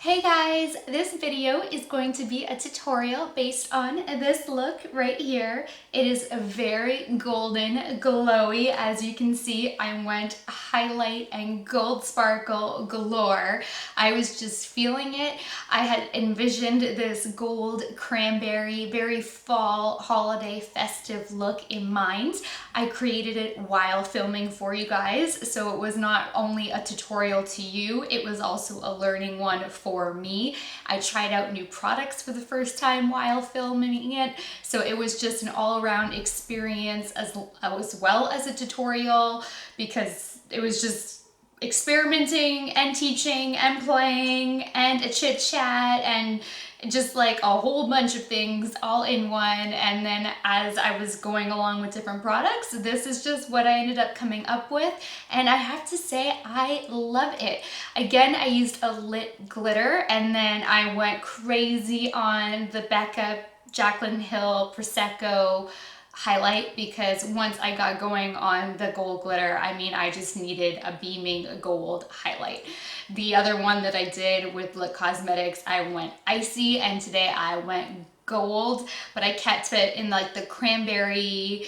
Hey guys, this video is going to be a tutorial based on this look right here. It is a very golden, glowy. As you can see, I went highlight and gold sparkle galore. I was just feeling it. I had envisioned this gold cranberry, very fall, holiday, festive look in mind. I created it while filming for you guys, so it was not only a tutorial to you, it was also a learning one for me. I tried out new products for the first time while filming it, so it was just an all-around experience as well as a tutorial, because it was just experimenting and teaching and playing and a chit chat and just like a whole bunch of things all in one. And then as I was going along with different products, this is just what I ended up coming up with, and I have to say I love it. Again, I used a lit glitter, and then I went crazy on the Becca Jaclyn Hill Presecco highlight, because once I got going on the gold glitter, I mean, I just needed a beaming gold highlight. The other one that I did with Lit Cosmetics, I went icy, and today I went gold, but I kept it in like the cranberry,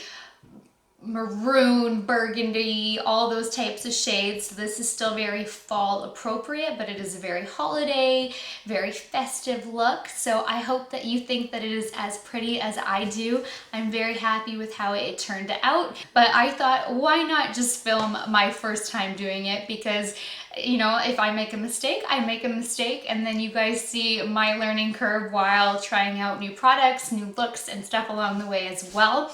maroon, burgundy, all those types of shades. So this is still very fall appropriate, but it is a very holiday, very festive look. So I hope that you think that it is as pretty as I do. I'm very happy with how it turned out, but I thought, why not just film my first time doing it? Because, you know, if I make a mistake, I make a mistake, and then you guys see my learning curve while trying out new products, new looks, and stuff along the way as well.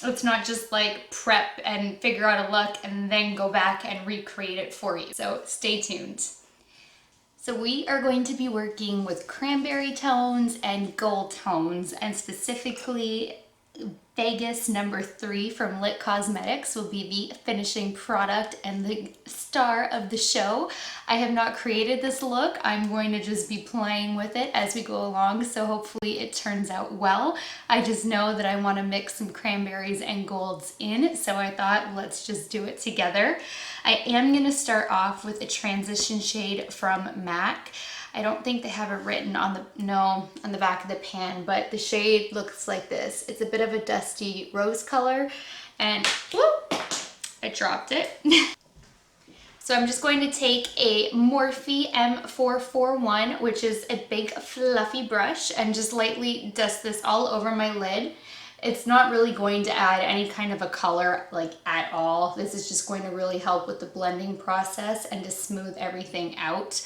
It's not just like prep and figure out a look and then go back and recreate it for you. So stay tuned. So we are going to be working with cranberry tones and gold tones, and specifically Vegas number 3 from Lit Cosmetics will be the finishing product and the star of the show. I have not created this look. I'm going to just be playing with it as we go along, so hopefully it turns out well. I just know that I want to mix some cranberries and golds in, so I thought let's just do it together. I am going to start off with a transition shade from MAC. I don't think they have it written on the back of the pan, but the shade looks like this. It's a bit of a dusty rose color, and whoop, I dropped it. So I'm just going to take a Morphe M441, which is a big fluffy brush, and just lightly dust this all over my lid. It's not really going to add any kind of a color like at all. This is just going to really help with the blending process and to smooth everything out.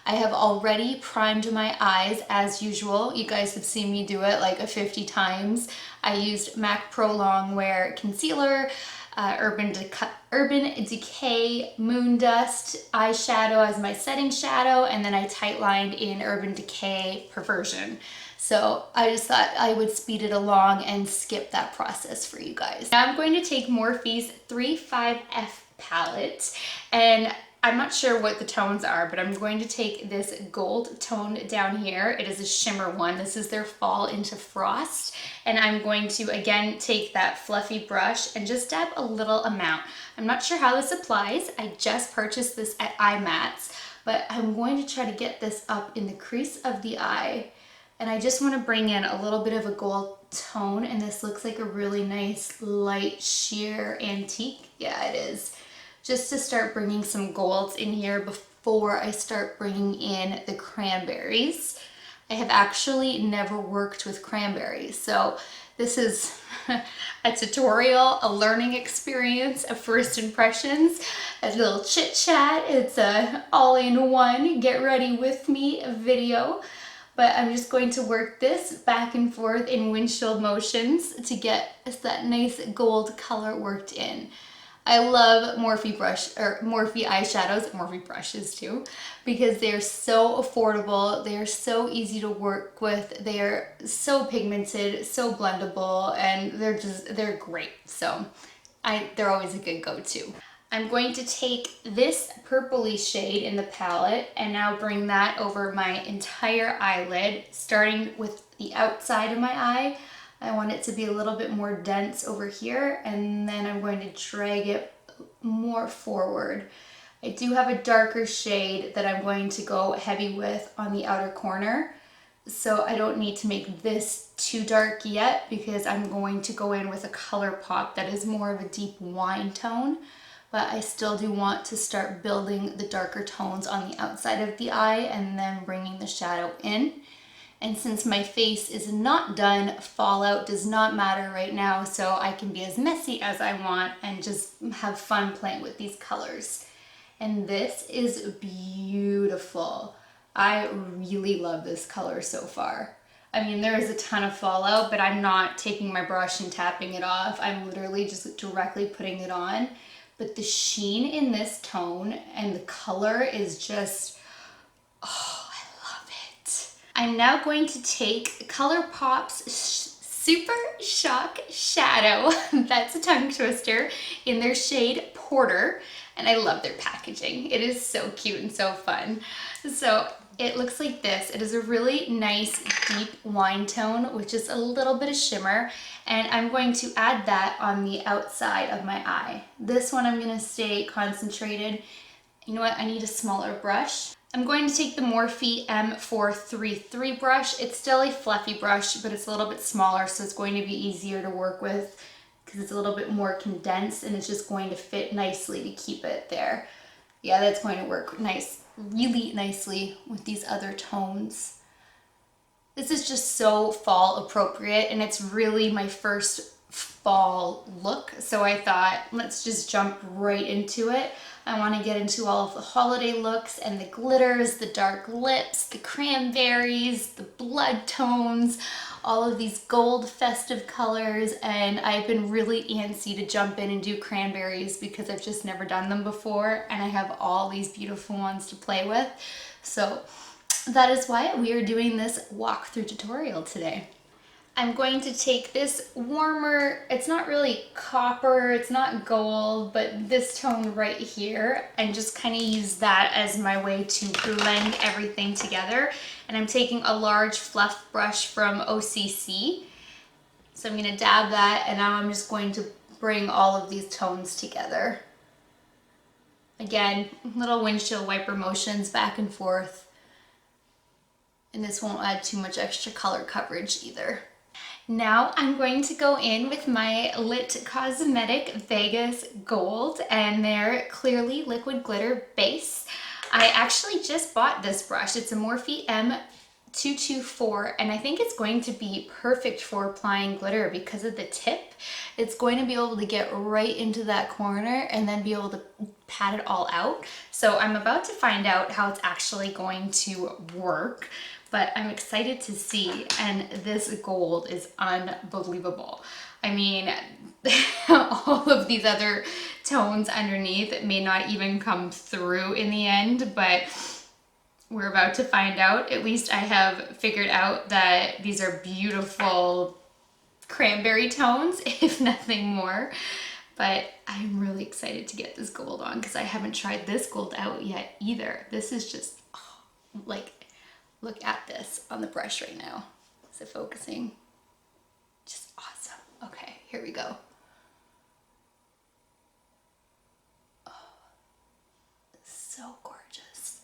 I have already primed my eyes as usual. You guys have seen me do it like 50 times. I used MAC Pro Longwear Concealer, Urban Decay Moon Dust eyeshadow as my setting shadow, and then I tightlined in Urban Decay Perversion. So I just thought I would speed it along and skip that process for you guys. Now I'm going to take Morphe's 35F palette, and I'm not sure what the tones are, but I'm going to take this gold tone down here. It is a shimmer one. This is their Fall into Frost. And I'm going to, again, take that fluffy brush and just dab a little amount. I'm not sure how this applies. I just purchased this at iMats, but I'm going to try to get this up in the crease of the eye. And I just want to bring in a little bit of a gold tone, and this looks like a really nice light sheer antique. Yeah, it is. Just to start bringing some golds in here before I start bringing in the cranberries. I have actually never worked with cranberries, so this is a tutorial, a learning experience, a first impressions, a little chit chat. It's a all-in-one get ready with me video. But I'm just going to work this back and forth in windshield motions to get that nice gold color worked in. I love Morphe eyeshadows, Morphe brushes too, because they're so affordable, they are so easy to work with, they are so pigmented, so blendable, and they're great. So they're always a good go-to. I'm going to take this purpley shade in the palette and now bring that over my entire eyelid, starting with the outside of my eye. I want it to be a little bit more dense over here, and then I'm going to drag it more forward. I do have a darker shade that I'm going to go heavy with on the outer corner. So I don't need to make this too dark yet because I'm going to go in with a ColourPop that is more of a deep wine tone. But I still do want to start building the darker tones on the outside of the eye and then bringing the shadow in. And since my face is not done, fallout does not matter right now, so I can be as messy as I want and just have fun playing with these colors. And this is beautiful. I really love this color so far. I mean, there is a ton of fallout, but I'm not taking my brush and tapping it off. I'm literally just directly putting it on. But the sheen in this tone and the color is just, oh, I love it. I'm now going to take ColourPop's Super Shock Shadow, that's a tongue twister, in their shade Porter. And I love their packaging. It is so cute and so fun. So it looks like this. It is a really nice deep wine tone with just a little bit of shimmer. And I'm going to add that on the outside of my eye. This one I'm gonna stay concentrated. You know what, I need a smaller brush. I'm going to take the Morphe M433 brush. It's still a fluffy brush, but it's a little bit smaller, so it's going to be easier to work with because it's a little bit more condensed and it's just going to fit nicely to keep it there. Yeah, that's going to work really nicely with these other tones. This is just so fall appropriate and it's really my first fall look. So I thought, let's just jump right into it. I want to get into all of the holiday looks and the glitters, the dark lips, the cranberries, the blood tones, all of these gold festive colors, and I've been really antsy to jump in and do cranberries because I've just never done them before and I have all these beautiful ones to play with. So that is why we are doing this walkthrough tutorial today. I'm going to take this warmer, it's not really copper, it's not gold, but this tone right here, and just kind of use that as my way to blend everything together. And I'm taking a large fluff brush from OCC. So I'm going to dab that, and now I'm just going to bring all of these tones together. Again, little windshield wiper motions back and forth. And this won't add too much extra color coverage either. Now I'm going to go in with my Lit Cosmetic Vegas Gold and their Clearly Liquid Glitter Base. I actually just bought this brush. It's a Morphe M224 and I think it's going to be perfect for applying glitter because of the tip. It's going to be able to get right into that corner and then be able to pat it all out. So I'm about to find out how it's actually going to work. But I'm excited to see, and this gold is unbelievable. I mean, all of these other tones underneath may not even come through in the end, but we're about to find out. At least I have figured out that these are beautiful cranberry tones, if nothing more. But I'm really excited to get this gold on because I haven't tried this gold out yet either. This is just, oh, like, look at this on the brush right now. Is it focusing? Just awesome. Okay, here we go. Oh, so gorgeous.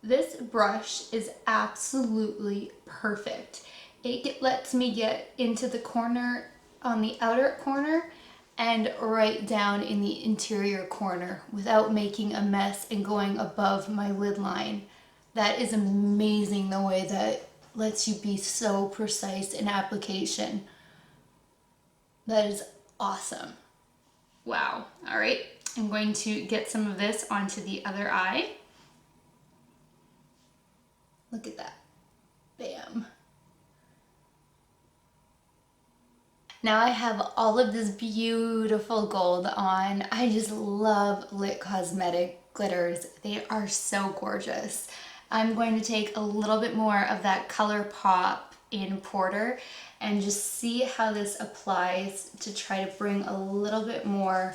This brush is absolutely perfect. It lets me get into the corner, on the outer corner, and right down in the interior corner without making a mess and going above my lid line. That is amazing, the way that lets you be so precise in application. That is awesome. Wow. All right, I'm going to get some of this onto the other eye. Look at that. Bam. Now I have all of this beautiful gold on. I just love Lit Cosmetic glitters. They are so gorgeous. I'm going to take a little bit more of that ColourPop in Porter and just see how this applies to try to bring a little bit more.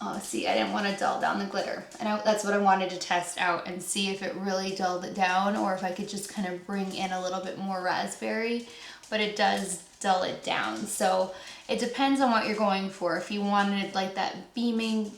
Oh, see, I didn't want to dull down the glitter. And that's what I wanted to test out and see if it really dulled it down or if I could just kind of bring in a little bit more raspberry but it does dull it down. So it depends on what you're going for. If you wanted like that beaming,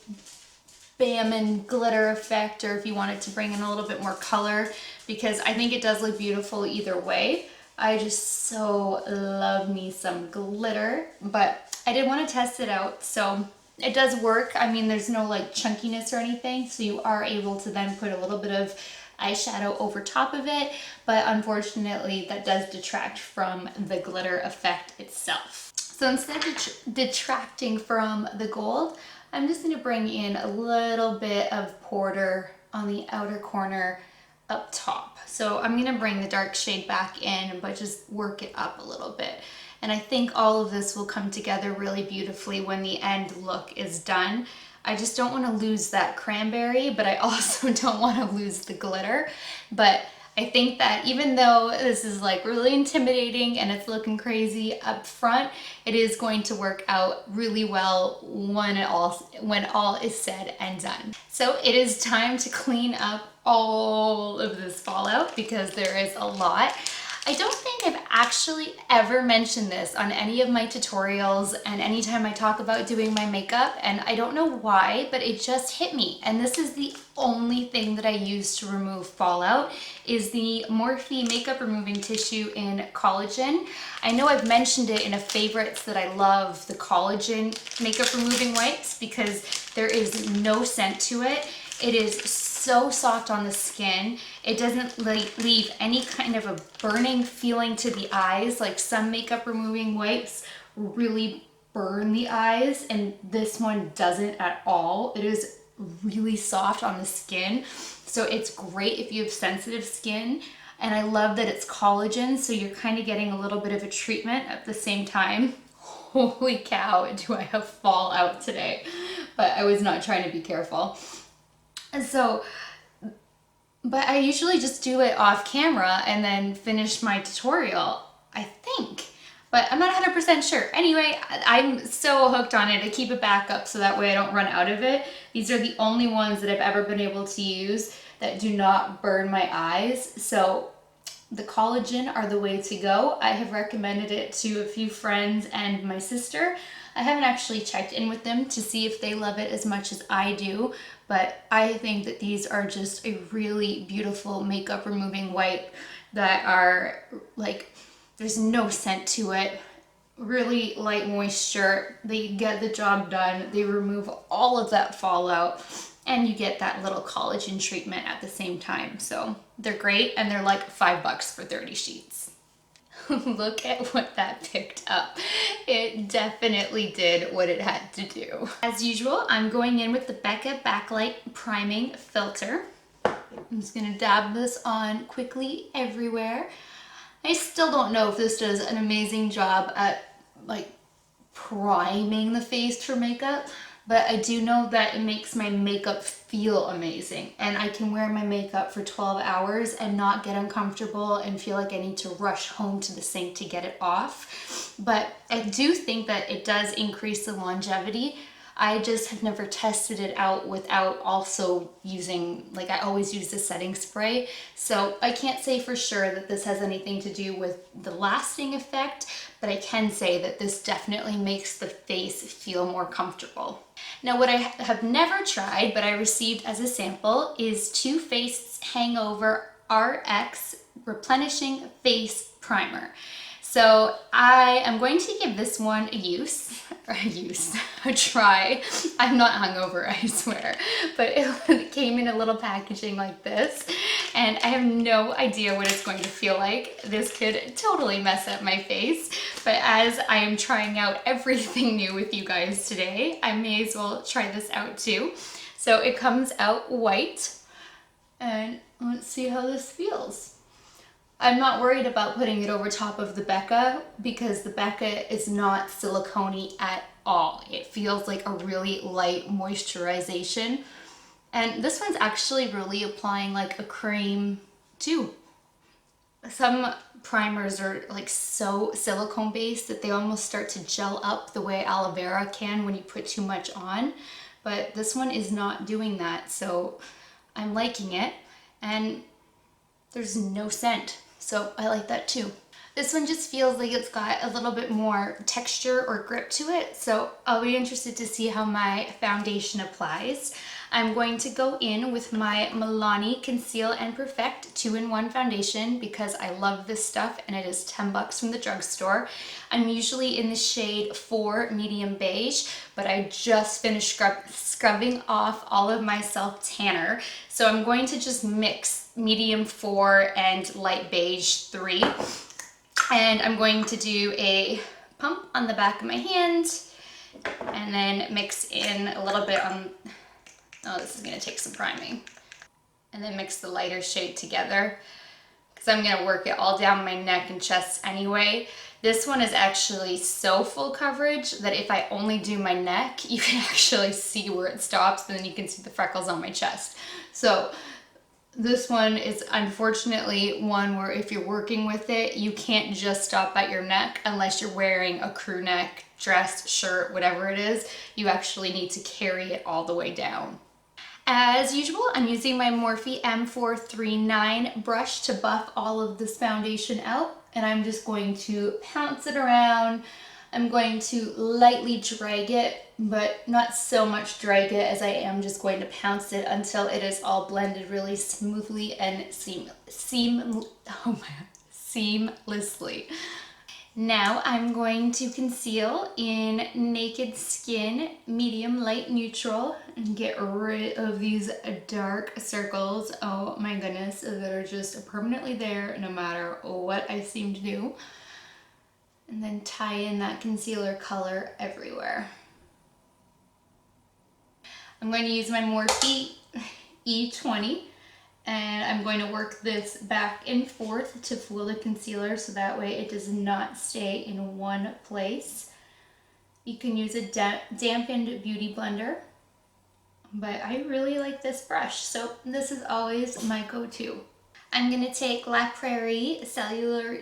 bam and glitter effect, or if you wanted to bring in a little bit more color, because I think it does look beautiful either way. I just so love me some glitter, but I did want to test it out. So it does work. I mean, there's no like chunkiness or anything, so you are able to then put a little bit of eyeshadow over top of it, but unfortunately that does detract from the glitter effect itself. So instead of detracting from the gold, I'm just going to bring in a little bit of porter on the outer corner up top. So I'm going to bring the dark shade back in, but just work it up a little bit. And I think all of this will come together really beautifully when the end look is done. I just don't want to lose that cranberry, but I also don't want to lose the glitter. But I think that even though this is like really intimidating and it's looking crazy up front, it is going to work out really well when all is said and done. So it is time to clean up all of this fallout because there is a lot. I don't think I've actually ever mentioned this on any of my tutorials and anytime I talk about doing my makeup, and I don't know why, but it just hit me. And this is the only thing that I use to remove fallout, is the Morphe makeup removing tissue in collagen. I know I've mentioned it in a favorites that I love the collagen makeup removing wipes because there is no scent to it. It is so soft on the skin. It doesn't like leave any kind of a burning feeling to the eyes. Like some makeup removing wipes really burn the eyes, and this one doesn't at all. It is really soft on the skin. So it's great if you have sensitive skin. And I love that it's collagen, so you're kind of getting a little bit of a treatment at the same time. Holy cow, do I have fallout today. But I was not trying to be careful. So, but I usually just do it off camera and then finish my tutorial, I think. But I'm not 100% sure. Anyway, I'm so hooked on it. I keep a backup so that way I don't run out of it. These are the only ones that I've ever been able to use that do not burn my eyes. So the collagen are the way to go. I have recommended it to a few friends and my sister. I haven't actually checked in with them to see if they love it as much as I do, but I think that these are just a really beautiful makeup removing wipe that are like, there's no scent to it, really light moisture. They get the job done. They remove all of that fallout and you get that little collagen treatment at the same time. So they're great, and they're like $5 for 30 sheets. Look at what that picked up. It definitely did what it had to do. As usual, I'm going in with the Becca Backlight Priming Filter. I'm just gonna dab this on quickly everywhere. I still don't know if this does an amazing job at like priming the face for makeup, but I do know that it makes my makeup feel amazing, and I can wear my makeup for 12 hours and not get uncomfortable and feel like I need to rush home to the sink to get it off. But I do think that it does increase the longevity. I just have never tested it out without also using, like I always use the setting spray. So I can't say for sure that this has anything to do with the lasting effect, but I can say that this definitely makes the face feel more comfortable. Now what I have never tried, but I received as a sample, is Too Faced's Hangover RX Replenishing Face Primer. So I am going to give this one a try. I'm not hungover, I swear, but it came in a little packaging like this, and I have no idea what it's going to feel like. This could totally mess up my face, but as I am trying out everything new with you guys today, I may as well try this out too. So it comes out white, and let's see how this feels. I'm not worried about putting it over top of the Becca because the Becca is not silicone-y at all. It feels like a really light moisturization. And this one's actually really applying like a cream too. Some primers are like so silicone based that they almost start to gel up the way aloe vera can when you put too much on. But this one is not doing that, so I'm liking it. And there's no scent. So I like that too. This one just feels like it's got a little bit more texture or grip to it, so I'll be interested to see how my foundation applies. I'm going to go in with my Milani Conceal and Perfect 2-in-1 foundation because I love this stuff and it is 10 bucks from the drugstore. I'm usually in the shade 4 medium beige, but I just finished scrubbing off all of my self tanner. So I'm going to just mix medium 4 and light beige 3. And I'm going to do a pump on the back of my hand and then mix in a little bit on, oh, this is gonna take some priming. And then mix the lighter shade together because I'm gonna work it all down my neck and chest anyway. This one is actually so full coverage that if I only do my neck, you can actually see where it stops and then you can see the freckles on my chest. So this one is unfortunately one where if you're working with it, you can't just stop at your neck unless you're wearing a crew neck, dress, shirt, whatever it is. You actually need to carry it all the way down. As usual, I'm using my Morphe M439 brush to buff all of this foundation out, and I'm just going to pounce it around. I'm going to lightly drag it, but not so much drag it as I am just going to pounce it until it is all blended really smoothly and seamlessly. Now I'm going to conceal in Naked Skin Medium Light Neutral and get rid of these dark circles, oh my goodness, that are just permanently there no matter what I seem to do. And then tie in that concealer color everywhere. I'm going to use my Morphe E20 and I'm going to work this back and forth to fool the concealer so that way it does not stay in one place. You can use a dampened beauty blender, but I really like this brush, so this is always my go-to. I'm going to take La Prairie Cellular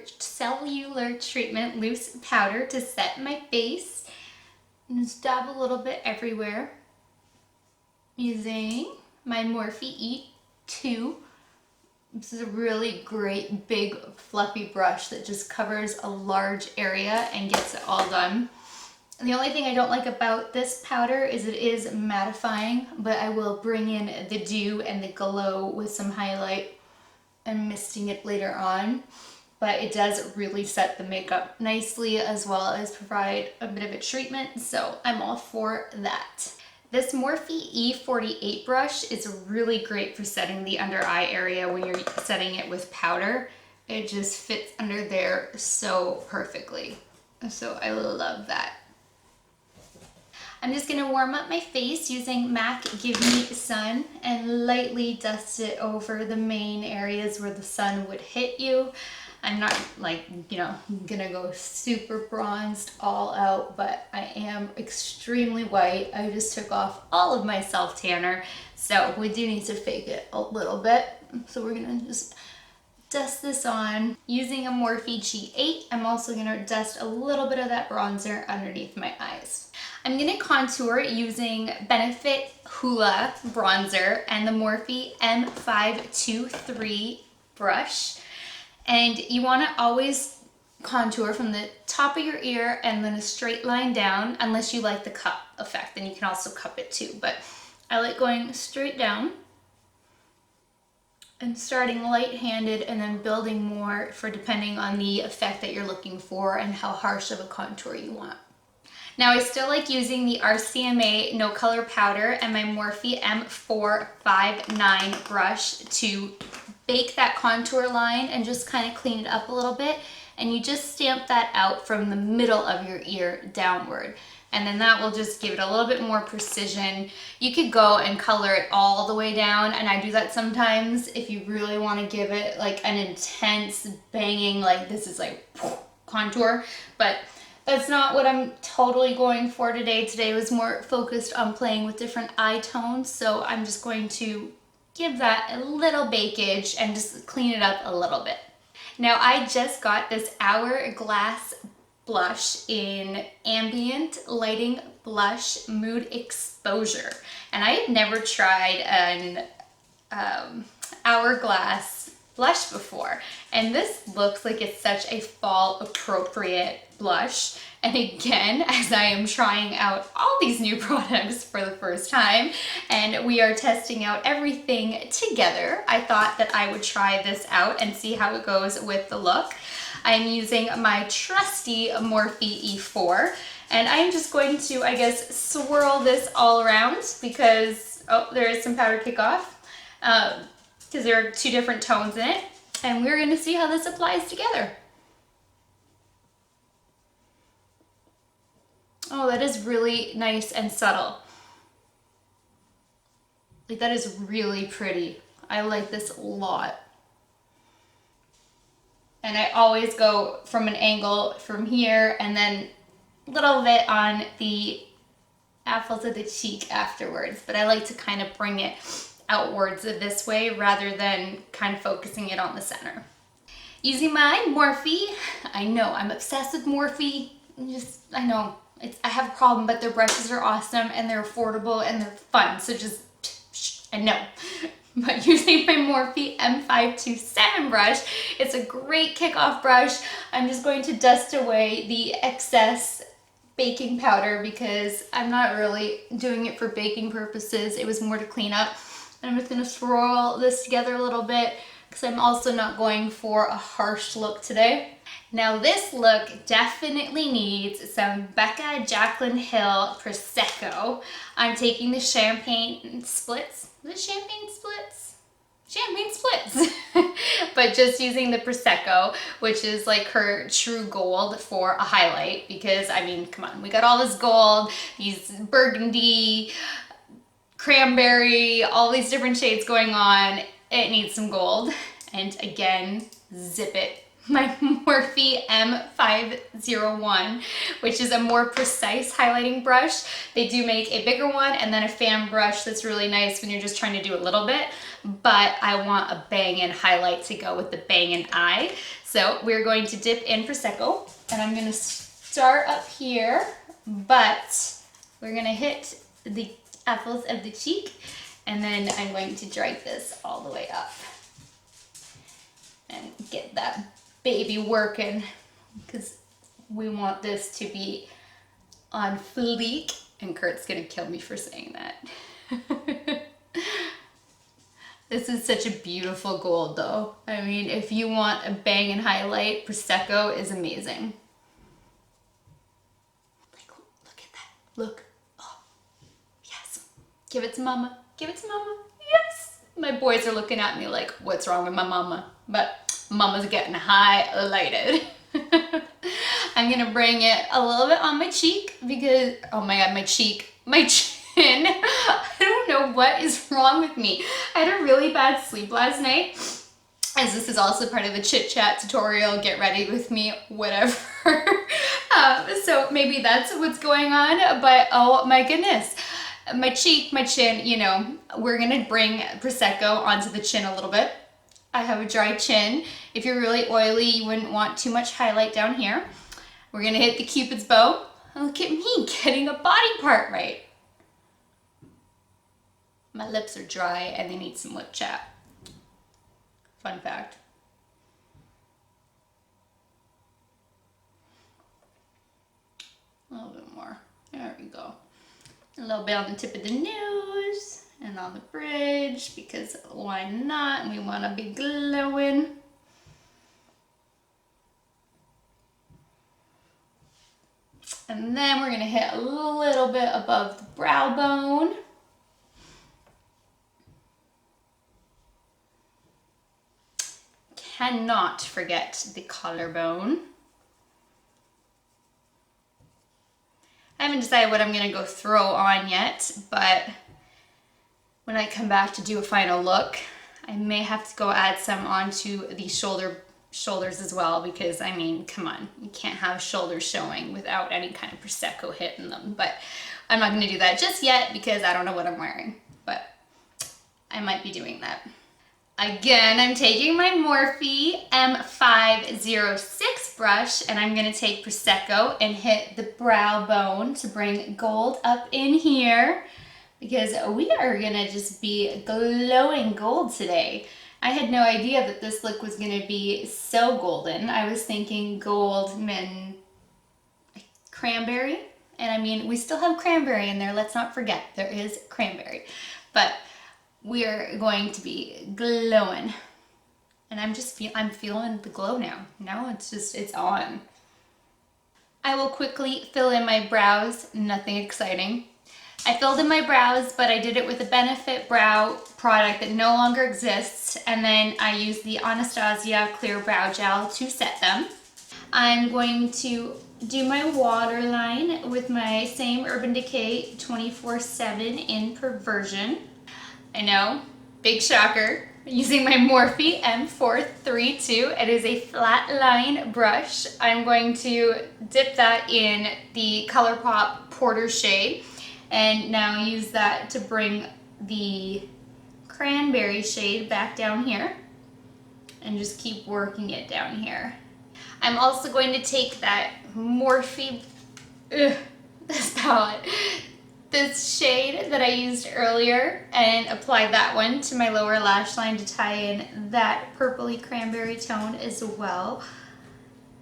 Treatment Loose Powder to set my face and just dab a little bit everywhere using my Morphe E2. This is a really great big fluffy brush that just covers a large area and gets it all done. And the only thing I don't like about this powder is it is mattifying, but I will bring in the dew and the glow with some highlight and misting it later on, but it does really set the makeup nicely as well as provide a bit of a treatment, so I'm all for that. This Morphe E48 brush is really great for setting the under eye area when you're setting it with powder. It just fits under there so perfectly, so I love that. I'm just going to warm up my face using MAC Give Me Sun and lightly dust it over the main areas where the sun would hit you. I'm not like, you know, gonna go super bronzed all out, but I am extremely white. I just took off all of my self tanner, so we do need to fake it a little bit. So we're gonna just dust this on. Using a Morphe G8, I'm also gonna dust a little bit of that bronzer underneath my eyes. I'm gonna contour using Benefit Hoola bronzer and the Morphe M523 brush. And you want to always contour from the top of your ear and then a straight line down, unless you like the cup effect, then you can also cup it too. But I like going straight down and starting light-handed and then building more for depending on the effect that you're looking for and how harsh of a contour you want. Now I still like using the RCMA No Color Powder and my Morphe M459 brush to bake that contour line and just kind of clean it up a little bit, and you just stamp that out from the middle of your ear downward, and then that will just give it a little bit more precision. You could go and color it all the way down, and I do that sometimes if you really want to give it like an intense banging, like this is like contour, but that's not what I'm totally going for today. Today was more focused on playing with different eye tones, so I'm just going to give that a little bakeage and just clean it up a little bit. Now I just got this Hourglass blush in Ambient Lighting Blush Mood Exposure, and I had never tried an Hourglass blush before, and this looks like it's such a fall appropriate blush. And again, as I am trying out all these new products for the first time and we are testing out everything together, I thought that I would try this out and see how it goes with the look. I'm using my trusty Morphe E4, and I'm just going to, I guess, swirl this all around because, oh, there is some powder kickoff, because there are two different tones in it, and we're going to see how this applies together. Oh, that is really nice and subtle. Like, that is really pretty. I like this a lot. And I always go from an angle from here and then a little bit on the apples of the cheek afterwards. But I like to kind of bring it outwards this way rather than kind of focusing it on the center. Using my Morphe. I know, I'm obsessed with Morphe. I know. I have a problem, but their brushes are awesome and they're affordable and they're fun. So just, I know. But using my Morphe M527 brush, it's a great kickoff brush. I'm just going to dust away the excess baking powder because I'm not really doing it for baking purposes. It was more to clean up. And I'm just going to swirl this together a little bit because I'm also not going for a harsh look today. Now this look definitely needs some Becca Jaclyn Hill Presecco. I'm taking the champagne splits. Is it champagne splits? Champagne splits. But just using the Presecco, which is like her true gold for a highlight because, I mean, come on, we got all this gold, these burgundy, cranberry, all these different shades going on. It needs some gold. And again, zip it. My Morphe M501, which is a more precise highlighting brush. They do make a bigger one and then a fan brush that's really nice when you're just trying to do a little bit, but I want a bang-in highlight to go with the bang-in eye. So we're going to dip in Presecco, and I'm gonna start up here, but we're gonna hit the apples of the cheek, and then I'm going to drag this all the way up and get that baby working because we want this to be on fleek, and Kurt's gonna kill me for saying that. This is such a beautiful gold though. I mean, if you want a bang and highlight, Presecco is amazing. Like, look at that, look. Oh, yes. Give it to mama, give it to mama, yes. My boys are looking at me like, what's wrong with my mama? But mama's getting highlighted. I'm gonna bring it a little bit on my cheek because, oh my god, my chin. I don't know what is wrong with me. I had a really bad sleep last night, as this is also part of the chit chat tutorial, get ready with me, whatever. So maybe that's what's going on, but oh my goodness. My cheek, my chin, you know, we're gonna bring Presecco onto the chin a little bit. I have a dry chin. If you're really oily, you wouldn't want too much highlight down here. We're gonna hit the Cupid's bow. And look at me getting a body part right. My lips are dry and they need some lip chat. Fun fact. A little bit more. There we go. A little bit on the tip of the nose. And on the bridge, because why not? We want to be glowing. And then we're going to hit a little bit above the brow bone. Cannot forget the collarbone. I haven't decided what I'm going to go throw on yet, but when I come back to do a final look, I may have to go add some onto the shoulders as well because, I mean, come on, you can't have shoulders showing without any kind of Presecco hitting them. But I'm not going to do that just yet because I don't know what I'm wearing, but I might be doing that. Again, I'm taking my Morphe M506 brush and I'm going to take Presecco and hit the brow bone to bring gold up in here, because we are gonna just be glowing gold today. I had no idea that this look was going to be so golden. I was thinking gold, mint, cranberry. And I mean, we still have cranberry in there. Let's not forget, there is cranberry. But we're going to be glowing. And I'm feeling the glow now. Now it's on. I will quickly fill in my brows, nothing exciting. I filled in my brows, but I did it with a Benefit Brow product that no longer exists, and then I used the Anastasia Clear Brow Gel to set them. I'm going to do my waterline with my same Urban Decay 24/7 in Perversion. I know, big shocker. Using my Morphe M432. It is a flat line brush. I'm going to dip that in the ColourPop Porter shade and now use that to bring the Cranberry shade back down here and just keep working it down here. I'm also going to take that Morphe, this palette, this shade that I used earlier and apply that one to my lower lash line to tie in that purpley cranberry tone as well.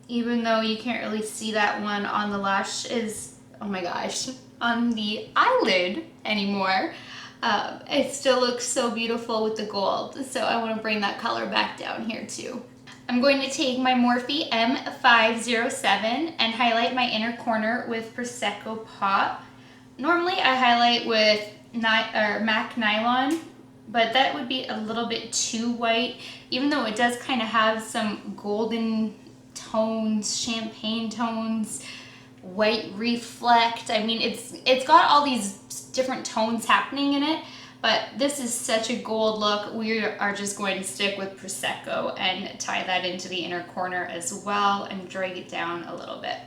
Even though you can't really see that one on the lashes, oh my gosh, on the eyelid anymore. It still looks so beautiful with the gold, so I want to bring that color back down here too. I'm going to take my Morphe M507 and highlight my inner corner with Presecco Pop. Normally I highlight with MAC Nylon, but that would be a little bit too white, even though it does kind of have some golden tones, champagne tones, white reflect. I mean, it's got all these different tones happening in it, but this is such a gold look. We are just going to stick with Presecco and tie that into the inner corner as well and drag it down a little bit.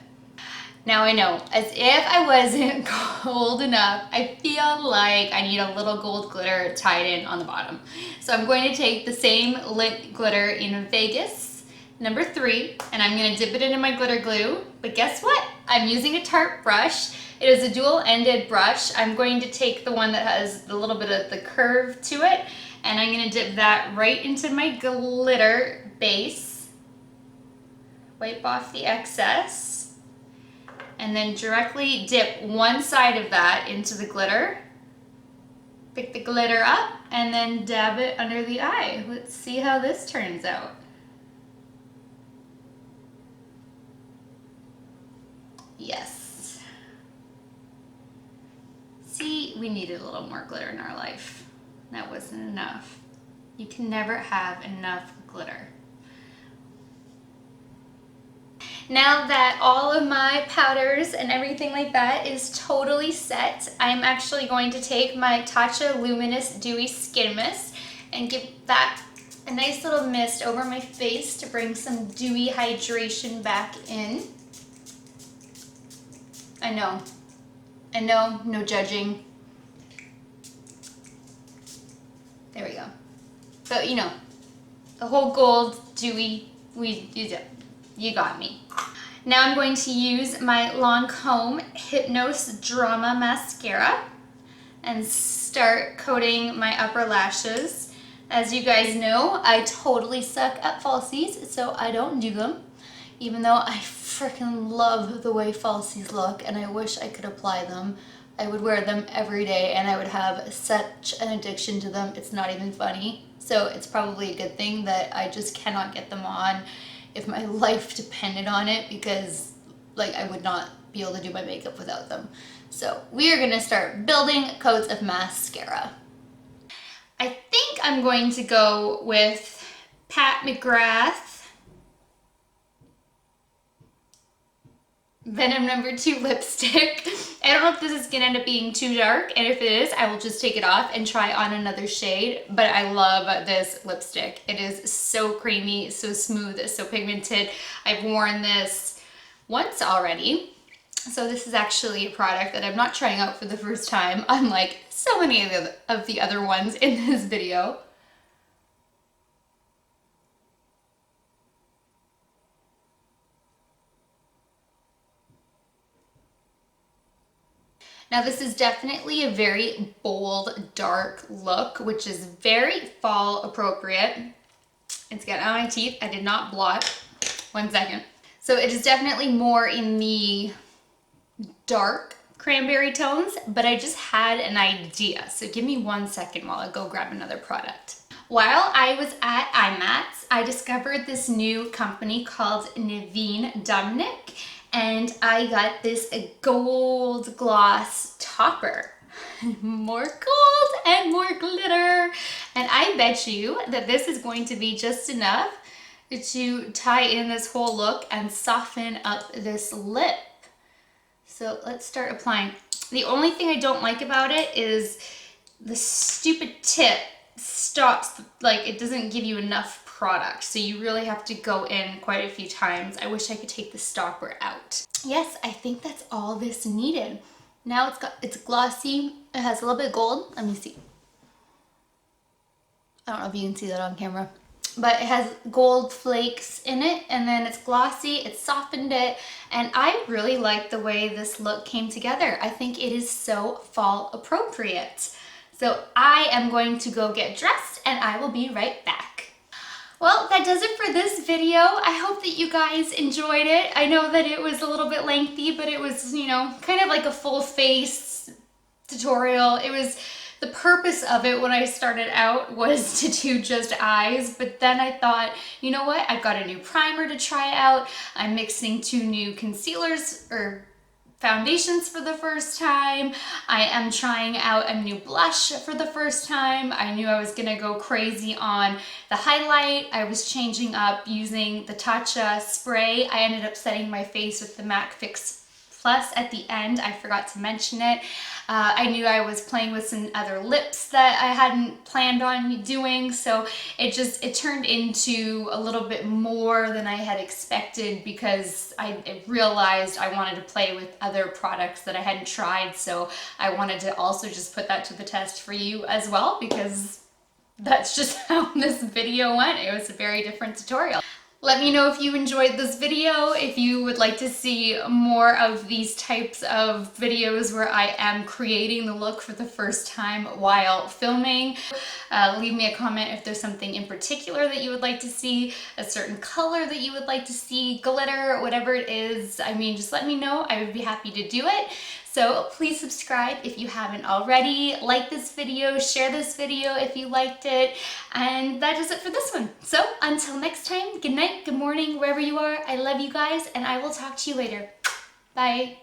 Now I know, as if I wasn't gold enough, I feel like I need a little gold glitter tied in on the bottom. So I'm going to take the same lit glitter in Vegas, number 3, and I'm going to dip it into my glitter glue. But guess what? I'm using a Tarte brush. It is a dual-ended brush. I'm going to take the one that has a little bit of the curve to it, and I'm going to dip that right into my glitter base, wipe off the excess, and then directly dip one side of that into the glitter. Pick the glitter up and then dab it under the eye. Let's see how this turns out. Yes. See, we needed a little more glitter in our life. That wasn't enough. You can never have enough glitter. Now that all of my powders and everything like that is totally set, I'm actually going to take my Tatcha Luminous Dewy Skin Mist and give that a nice little mist over my face to bring some dewy hydration back in. I know, no judging. There we go. But you know, the whole gold, dewy, you got me. Now I'm going to use my Lancome Hypnose Drama Mascara and start coating my upper lashes. As you guys know, I totally suck at falsies, so I don't do them. Even though I freaking love the way falsies look and I wish I could apply them. I would wear them every day and I would have such an addiction to them, it's not even funny. So it's probably a good thing that I just cannot get them on if my life depended on it, because like I would not be able to do my makeup without them. So we are gonna start building coats of mascara. I think I'm going to go with Pat McGrath Venom number 2 lipstick. I don't know if this is gonna end up being too dark, and if it is, I will just take it off and try on another shade, but I love this lipstick. It is so creamy, so smooth, so pigmented. I've worn this once already, so this is actually a product that I'm not trying out for the first time, unlike so many of the other ones in this video. Now this is definitely a very bold, dark look, which is very fall appropriate. It's getting on my teeth. I did not blot. 1 second. So it is definitely more in the dark cranberry tones, but I just had an idea. So give me 1 second while I go grab another product. While I was at IMATS, I discovered this new company called Naveen Dumnik, and I got this gold gloss topper. More gold and more glitter. And I bet you that this is going to be just enough to tie in this whole look and soften up this lip. So let's start applying. The only thing I don't like about it is the stupid tip stops, like it doesn't give you enough product. So you really have to go in quite a few times. I wish I could take the stopper out. Yes, I think that's all this needed. Now it's glossy. It has a little bit of gold. Let me see. I don't know if you can see that on camera. But it has gold flakes in it, and then it's glossy, it softened it, and I really like the way this look came together. I think it is so fall appropriate. So I am going to go get dressed, and I will be right back. Well, that does it for this video. I hope that you guys enjoyed it. I know that it was a little bit lengthy, but it was, you know, kind of like a full face tutorial. It was the purpose of it when I started out was to do just eyes, but then I thought, you know what, I've got a new primer to try out. I'm mixing 2 new concealers or foundations for the first time. I am trying out a new blush for the first time. I knew I was gonna go crazy on the highlight. I was changing up using the Tatcha spray. I ended up setting my face with the MAC Fix Plus at the end. I forgot to mention it. I knew I was playing with some other lips that I hadn't planned on doing, so it turned into a little bit more than I had expected because I realized I wanted to play with other products that I hadn't tried, so I wanted to also just put that to the test for you as well, because that's just how this video went. It was a very different tutorial. Let me know if you enjoyed this video, if you would like to see more of these types of videos where I am creating the look for the first time while filming. Leave me a comment if there's something in particular that you would like to see, a certain color that you would like to see, glitter, whatever it is. I mean, just let me know. I would be happy to do it. So please subscribe if you haven't already. Like this video, share this video if you liked it. And that is it for this one. So until next time, good night, good morning, wherever you are. I love you guys, and I will talk to you later. Bye.